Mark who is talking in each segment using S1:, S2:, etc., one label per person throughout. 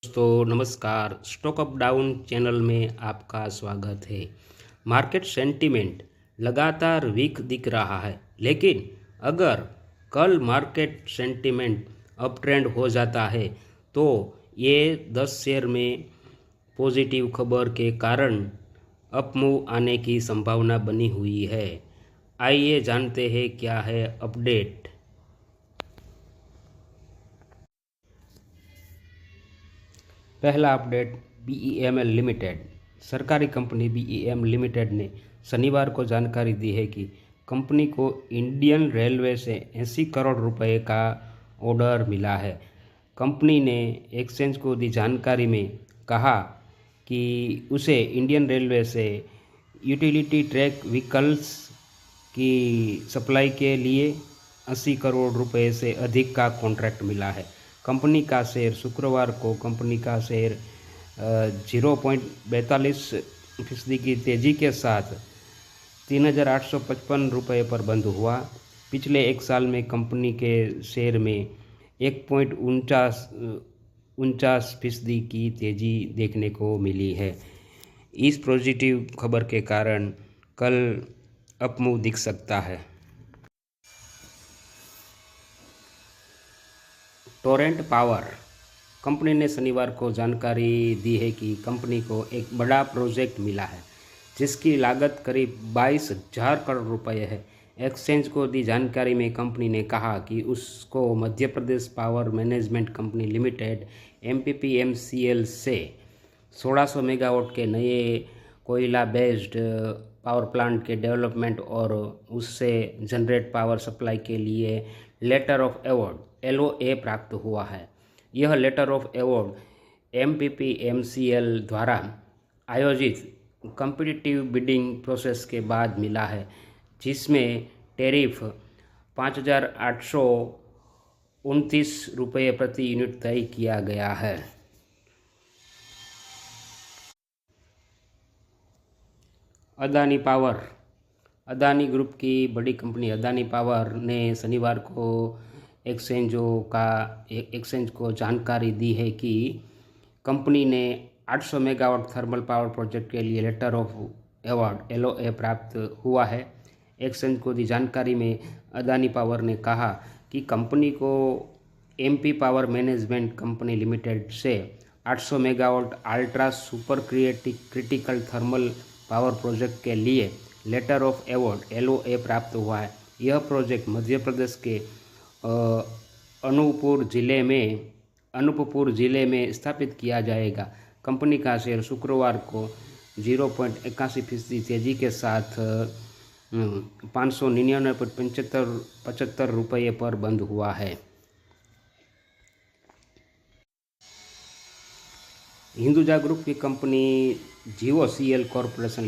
S1: दोस्तों नमस्कार। Stock up down channel में आपका स्वागत है। मार्केट सेंटीमेंट लगातार वीक दिख रहा है, लेकिन अगर कल मार्केट सेंटीमेंट अप ट्रेंड हो जाता है तो ये 10 शेयर में पॉजिटिव खबर के कारण अप मूव आने की संभावना बनी हुई है। आइए जानते हैं क्या है अपडेट। पहला अपडेट, बीईएमएल लिमिटेड। सरकारी कंपनी बीईएम लिमिटेड ने शनिवार को जानकारी दी है कि कंपनी को इंडियन रेलवे से 80 करोड़ रुपए का ऑर्डर मिला है। कंपनी ने एक्सचेंज को दी जानकारी में कहा कि उसे इंडियन रेलवे से यूटिलिटी ट्रैक व्हीकल्स की सप्लाई के लिए 80 करोड़ रुपए से अधिक का कॉन्ट्रैक्ट मिला है। कंपनी का शेयर शुक्रवार को कंपनी का शेयर 0.42% की तेज़ी के साथ 3,855 पर बंद हुआ। पिछले एक साल में कंपनी के शेयर में 1.49% की तेज़ी देखने को मिली है। इस पॉजिटिव खबर के कारण कल अपमूव दिख सकता है। टोरेंट पावर कंपनी ने शनिवार को जानकारी दी है कि कंपनी को एक बड़ा प्रोजेक्ट मिला है जिसकी लागत करीब 22,000 करोड़ रुपए है। एक्सचेंज को दी जानकारी में कंपनी ने कहा कि उसको Madhya Pradesh power management company limited MPPMCL से 1600 मेगावाट के नए कोयला बेस्ड पावर प्लांट के डेवलपमेंट और उससे जनरेट पावर सप्लाई के लिए लेटर ऑफ अवॉर्ड LOA प्राप्त हुआ है। यह लेटर ऑफ अवॉर्ड MPPMCL द्वारा आयोजित कम्पिटिटिव बिडिंग प्रोसेस के बाद मिला है, जिसमें टैरिफ 5,829 रुपये प्रति यूनिट तय किया गया है। अदानी पावर। अदानी ग्रुप की बड़ी कंपनी अदानी पावर ने शनिवार को एक्सचेंज को जानकारी दी है कि कंपनी ने 800 मेगावाट थर्मल पावर प्रोजेक्ट के लिए लेटर ऑफ अवॉर्ड LOA प्राप्त हुआ है। एक्सचेंज को दी जानकारी में अदानी पावर ने कहा कि कंपनी को MP power management company limited से 800 megawatt ultra super critical thermal power project के लिए लेटर ऑफ अवॉर्ड LOA प्राप्त हुआ है। यह प्रोजेक्ट मध्य प्रदेश के अनूपपुर ज़िले में स्थापित किया जाएगा। कंपनी का शेयर शुक्रवार को 0.81% तेज़ी के साथ 599.75 रुपये पर बंद हुआ है। हिंदुजा ग्रुप की कंपनी GOCL कॉरपोरेशन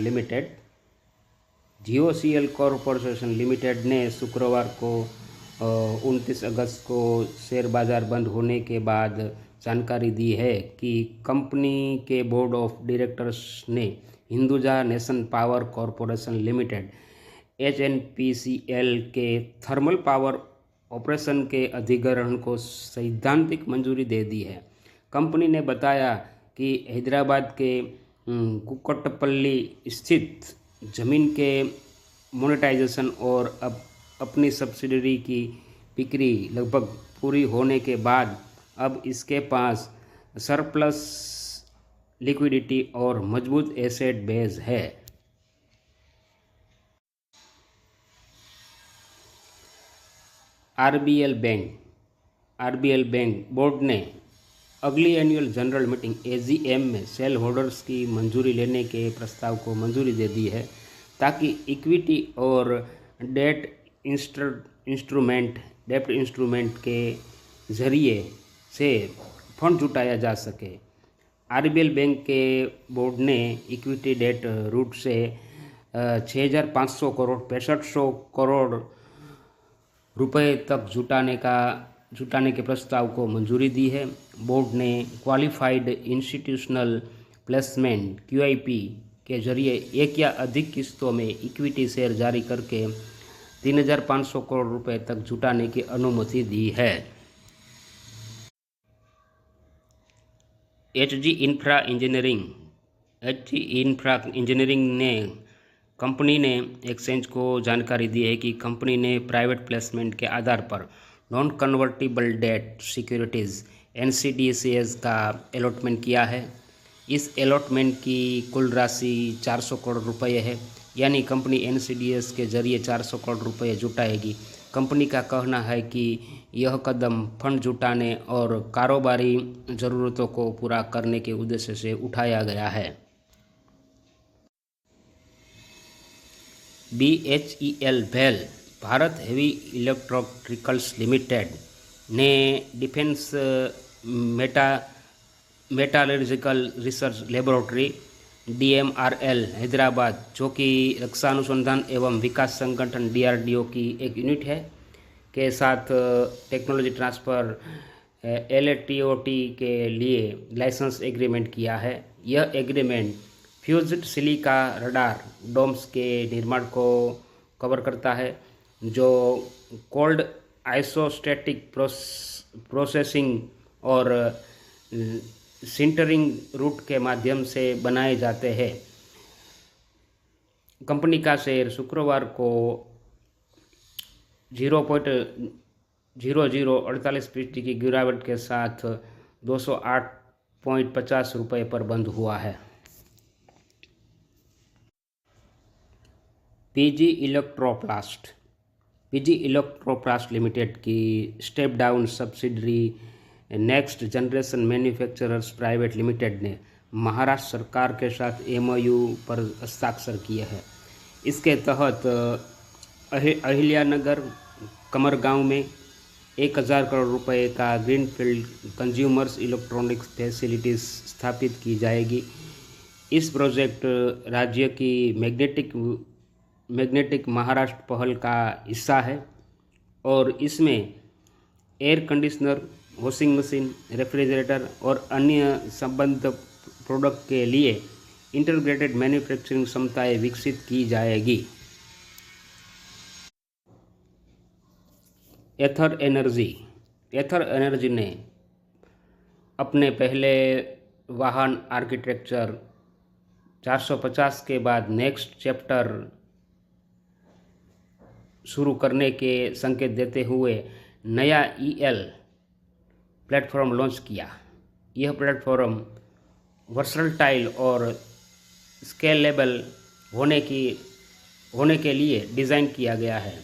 S1: लिमिटेड ने शुक्रवार को 29 अगस्त को शेयर बाज़ार बंद होने के बाद जानकारी दी है कि कंपनी के बोर्ड ऑफ डायरेक्टर्स ने Hinduja nation power corporation limited HNPCL के थर्मल पावर ऑपरेशन के अधिग्रहण को सैद्धांतिक मंजूरी दे दी है। कंपनी ने बताया कि हैदराबाद के कुकट्टपल्ली स्थित ज़मीन के मोनेटाइजेशन और अपनी सब्सिडरी की बिक्री लगभग पूरी होने के बाद अब इसके पास सरप्लस लिक्विडिटी और मजबूत एसेट बेस है। RBL बैंक बोर्ड ने अगली एनुअल जनरल मीटिंग AGM में शेयर होल्डर्स की मंजूरी लेने के प्रस्ताव को मंजूरी दे दी है, ताकि इक्विटी और डेट इंस्ट्रूमेंट के जरिए से फंड जुटाया जा सके। RBL बैंक के बोर्ड ने इक्विटी डेट रूट से 6,500 करोड़ 6,500 करोड़ रुपए तक जुटाने के प्रस्ताव को मंजूरी दी है। बोर्ड ने क्वालिफाइड इंस्टीट्यूशनल प्लेसमेंट QIP के जरिए एक या अधिक किस्तों में इक्विटी शेयर जारी करके 3,500 करोड़ रुपए तक जुटाने की अनुमति दी है। एच जी इंफ्रा इंजीनियरिंग ने कंपनी ने एक्सचेंज को जानकारी दी है कि कंपनी ने प्राइवेट प्लेसमेंट के आधार पर non convertible debt securities NCDCs का अलॉटमेंट किया है। इस अलॉटमेंट की कुल राशि 400 करोड़ रुपए है, यानी कंपनी NCDs के जरिए 400 करोड़ रुपए जुटाएगी। कंपनी का कहना है कि यह कदम फंड जुटाने और कारोबारी ज़रूरतों को पूरा करने के उद्देश्य से उठाया गया है। BHEL भेल भारत हेवी इलेक्ट्रिकल्स लिमिटेड ने defence metallurgical research laboratory DMRL Hyderabad, जो कि रक्षा अनुसंधान एवं विकास संगठन DRDO की एक यूनिट है, के साथ टेक्नोलॉजी ट्रांसफ़र LATOT के लिए लाइसेंस एग्रीमेंट किया है। यह agreement fused silica radar domes के निर्माण को कवर करता है, जो कोल्ड आइसोस्टैटिक प्रोसेसिंग और सिंटरिंग रूट के माध्यम से बनाए जाते हैं। कंपनी का शेयर शुक्रवार को 0.0048% की गिरावट के साथ 208.50 रुपये पर बंद हुआ है। PG इलेक्ट्रोप्लास्ट लिमिटेड की step down subsidiary next generation manufacturers private limited ने महाराष्ट्र सरकार के साथ MOU पर हस्ताक्षर किए हैं। इसके तहत अहिल्यानगर कमरगांव में 1000 करोड़ रुपए का ग्रीनफील्ड कंज्यूमर्स इलेक्ट्रॉनिक्स फैसिलिटीज स्थापित की जाएगी। इस प्रोजेक्ट राज्य की मैग्नेटिक महाराष्ट्र पहल का हिस्सा है और इसमें air conditioner, washing machine, refrigerator और अन्य संबद्ध प्रोडक्ट के लिए इंटीग्रेटेड मैन्युफैक्चरिंग क्षमताएं विकसित की जाएगी। एथर एनर्जी ने अपने पहले वाहन आर्किटेक्चर 450 के बाद नेक्स्ट चैप्टर शुरू करने के संकेत देते हुए नया EL प्लेटफॉर्म लॉन्च किया। यह प्लेटफॉर्म वर्सटाइल और स्केलेबल होने के लिए डिज़ाइन किया गया है,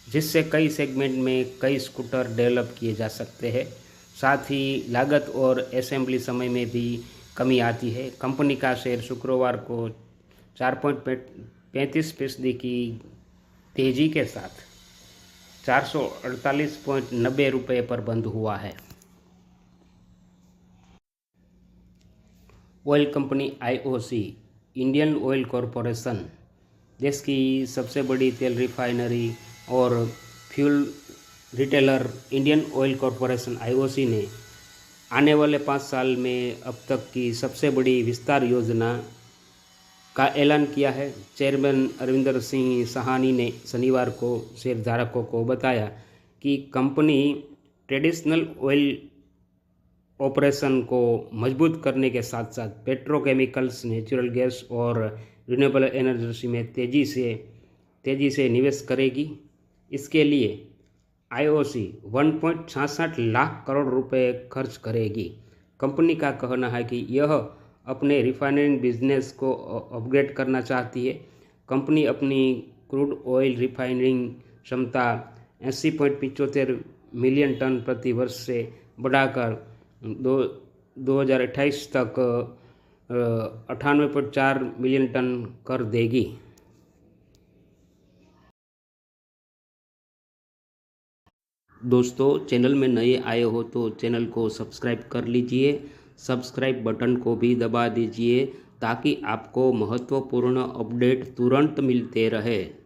S1: जिससे कई सेगमेंट में कई स्कूटर डेवलप किए जा सकते हैं। साथ ही लागत और असेंबली समय में भी कमी आती है। कंपनी का शेयर शुक्रवार को 4.35% की तेजी के साथ 448.90 रुपये पर बंद हुआ है। Oil company IOC, Indian oil corporation, देश की सबसे बड़ी तेल रिफाइनरी और fuel retailer Indian oil corporation IOC ने आने वाले 5 साल में अब तक की सबसे बड़ी विस्तार योजना का ऐलान किया है। चेयरमैन अरविंदर सिंह सहानी ने शनिवार को शेयरधारकों को बताया कि कंपनी ट्रेडिशनल ऑयल ऑपरेशन को मजबूत करने के साथ साथ पेट्रोकेमिकल्स, नेचुरल गैस और रिन्यूएबल एनर्जी में तेज़ी से निवेश करेगी। इसके लिए IOC 1.66 लाख करोड़ रुपए खर्च करेगी। कंपनी का कहना है कि यह अपने रिफाइनरिंग बिजनेस को अपग्रेड करना चाहती है। कंपनी अपनी क्रूड ऑयल रिफाइनरिंग क्षमता 80.75 मिलियन टन प्रति वर्ष से बढ़ाकर 2028 तक 98.4 मिलियन टन कर देगी। दोस्तों, चैनल में नए आए हो तो चैनल को सब्सक्राइब कर लीजिए। सब्सक्राइब बटन को भी दबा दीजिए ताकि आपको महत्वपूर्ण अपडेट तुरंत मिलते रहे।